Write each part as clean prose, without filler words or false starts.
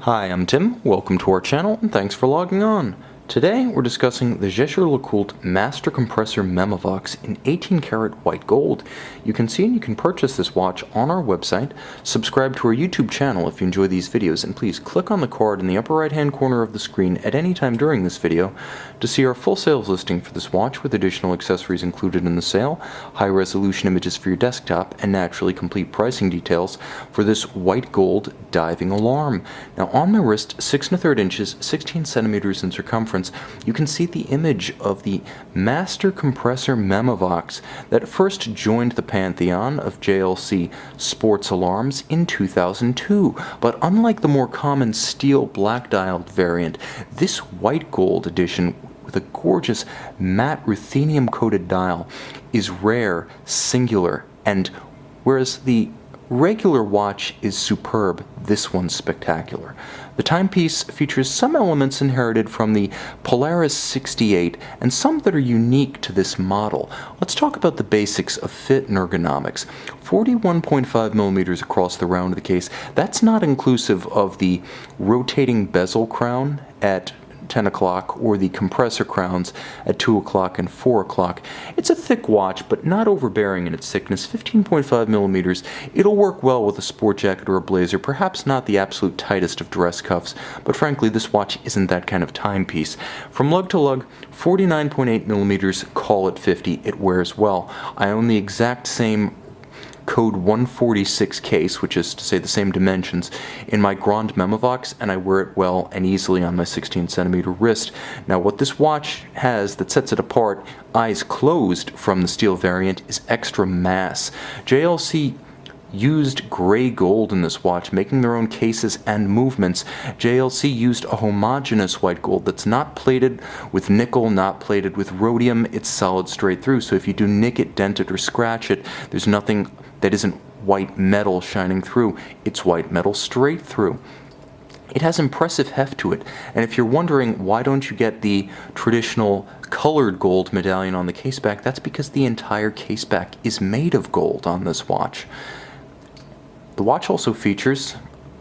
Hi, I'm Tim, welcome to our channel, and thanks for logging on. Today, we're discussing the Jaeger LeCoultre Master Compressor Memovox in 18-karat white gold. You can see and you can purchase this watch on our website. Subscribe to our YouTube channel if you enjoy these videos, and please click on the card in the upper right-hand corner of the screen at any time during this video to see our full sales listing for this watch with additional accessories included in the sale, high-resolution images for your desktop, and naturally complete pricing details for this white gold diving alarm. Now, on my wrist, 6 1/3 inches, 16 centimeters in circumference, you can see the image of the Master Compressor Memovox that first joined the pantheon of JLC sports alarms in 2002. But unlike the more common steel black-dialed variant, this white gold edition with a gorgeous matte ruthenium coated dial is rare, singular, and whereas the regular watch is superb, this one's spectacular. The timepiece features some elements inherited from the Polaris 68 and some that are unique to this model. Let's talk about the basics of fit and ergonomics. 41.5 millimeters across the round of the case. That's not inclusive of the rotating bezel crown at 10 o'clock or the compressor crowns at 2 o'clock and 4 o'clock. It's a thick watch, but not overbearing in its thickness. 15.5 millimeters. It'll work well with a sport jacket or a blazer, perhaps not the absolute tightest of dress cuffs, but frankly, this watch isn't that kind of timepiece. From lug to lug, 49.8 millimeters, call it 50, it wears well. I own the exact same code 146 case, which is to say the same dimensions, in my Grand Memovox, and I wear it well and easily on my 16 centimeter wrist. Now, what this watch has that sets it apart, eyes closed from the steel variant, is extra mass. JLC used gray gold in this watch, making their own cases and movements. JLC used a homogeneous white gold that's not plated with nickel, not plated with rhodium. It's solid straight through, so if you do nick it, dent it, or scratch it, there's nothing that isn't white metal shining through. It's white metal straight through. It has impressive heft to it, and if you're wondering why don't you get the traditional colored gold medallion on the caseback, that's because the entire caseback is made of gold on this watch. The watch also features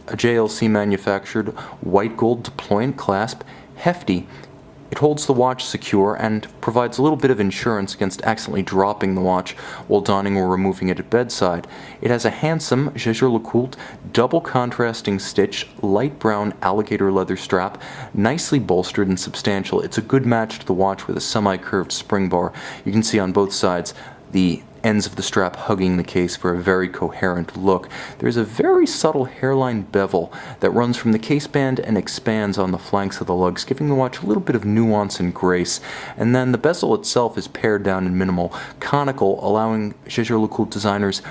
a JLC manufactured white gold deployant clasp, hefty. It holds the watch secure and provides a little bit of insurance against accidentally dropping the watch while donning or removing it at bedside. It has a handsome Jaeger LeCoultre double contrasting stitch, light brown alligator leather strap, nicely bolstered and substantial. It's a good match to the watch with a semi-curved spring bar. You can see on both sides the ends of the strap hugging the case for a very coherent look. There's a very subtle hairline bevel that runs from the case band and expands on the flanks of the lugs, giving the watch a little bit of nuance and grace. And then the bezel itself is pared down and minimal, conical, allowing Jaeger LeCoultre designers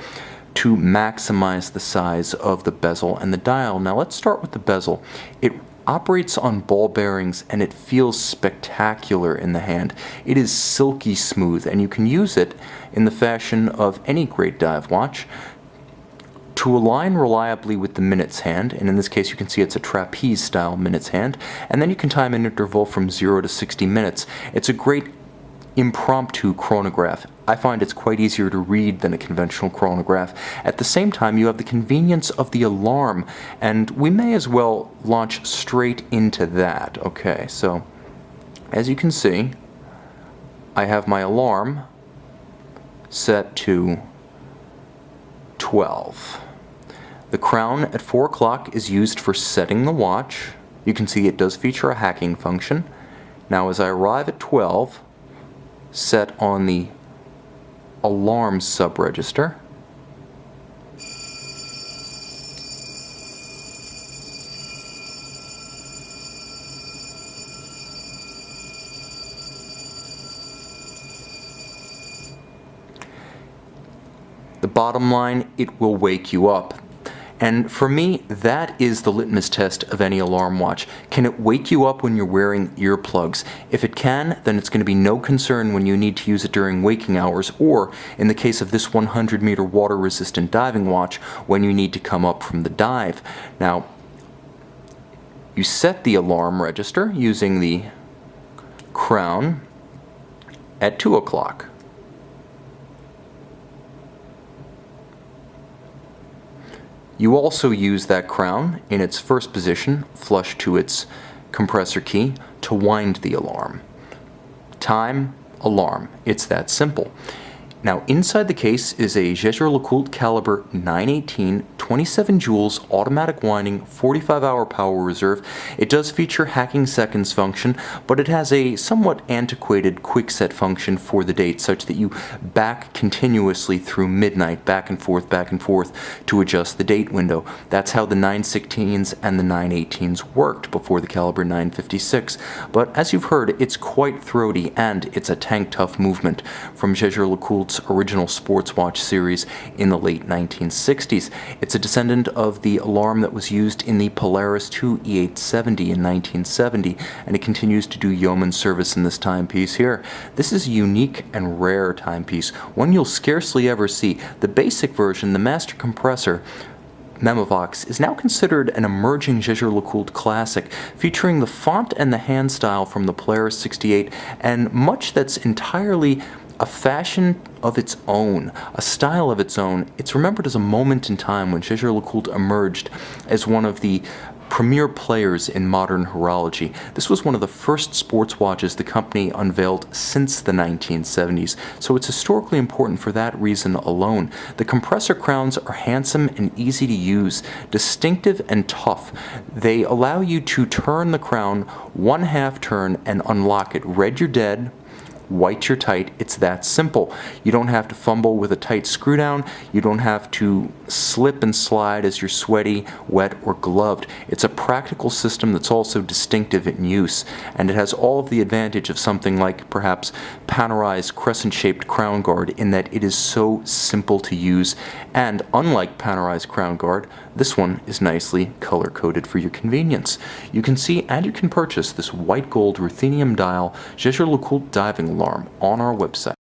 to maximize the size of the bezel and the dial. Now let's start with the bezel. It operates on ball bearings and it feels spectacular in the hand. It is silky smooth, and you can use it in the fashion of any great dive watch to align reliably with the minutes hand, and in this case you can see it's a trapeze style minutes hand, and then you can time an interval from 0 to 60 minutes. It's a great impromptu chronograph. I find it's quite easier to read than a conventional chronograph. At the same time, you have the convenience of the alarm, and we may as well launch straight into that. Okay, so as you can see, I have my alarm set to 12. The crown at 4 o'clock is used for setting the watch. You can see it does feature a hacking function. Now as I arrive at 12, set on the alarm sub-register, the bottom line, it will wake you up. And for me, that is the litmus test of any alarm watch. Can it wake you up when you're wearing earplugs? If it can, then it's going to be no concern when you need to use it during waking hours, or in the case of this 100-meter water-resistant diving watch, when you need to come up from the dive. Now, you set the alarm register using the crown at 2 o'clock. You also use that crown in its first position, flush to its compressor key, to wind the alarm. Time, alarm. It's that simple. Now, inside the case is a Jaeger LeCoultre caliber 918, 27 joules automatic winding, 45-hour power reserve. It does feature hacking seconds function, but it has a somewhat antiquated quick set function for the date, such that you back continuously through midnight, back and forth, to adjust the date window. That's how the 916s and the 918s worked before the caliber 956. But as you've heard, it's quite throaty, and it's a tank-tough movement from Jaeger LeCoultre's original sports watch series in the late 1960s. It's a descendant of the alarm that was used in the Polaris 2 E870 in 1970, and it continues to do yeoman service in this timepiece here. This is a unique and rare timepiece, one you'll scarcely ever see. The basic version, the Master Compressor Memovox, is now considered an emerging Jaeger LeCoultre classic, featuring the font and the hand style from the Polaris 68, and much that's entirely a fashion of its own, a style of its own. It's remembered as a moment in time when Jaeger LeCoultre emerged as one of the premier players in modern horology. This was one of the first sports watches the company unveiled since the 1970s, so it's historically important for that reason alone. The compressor crowns are handsome and easy to use, distinctive and tough. They allow you to turn the crown 1/2 turn and unlock it. Red you're dead, white you're tight. It's that simple. You don't have to fumble with a tight screw down. You don't have to slip and slide as you're sweaty, wet, or gloved. It's a practical system that's also distinctive in use, and it has all of the advantage of something like perhaps Panerai crescent-shaped crown guard in that it is so simple to use, and unlike Panerai's crown guard, this one is nicely color-coded for your convenience. You can see and you can purchase this white gold ruthenium dial Jaeger LeCoultre diving alarm on our website.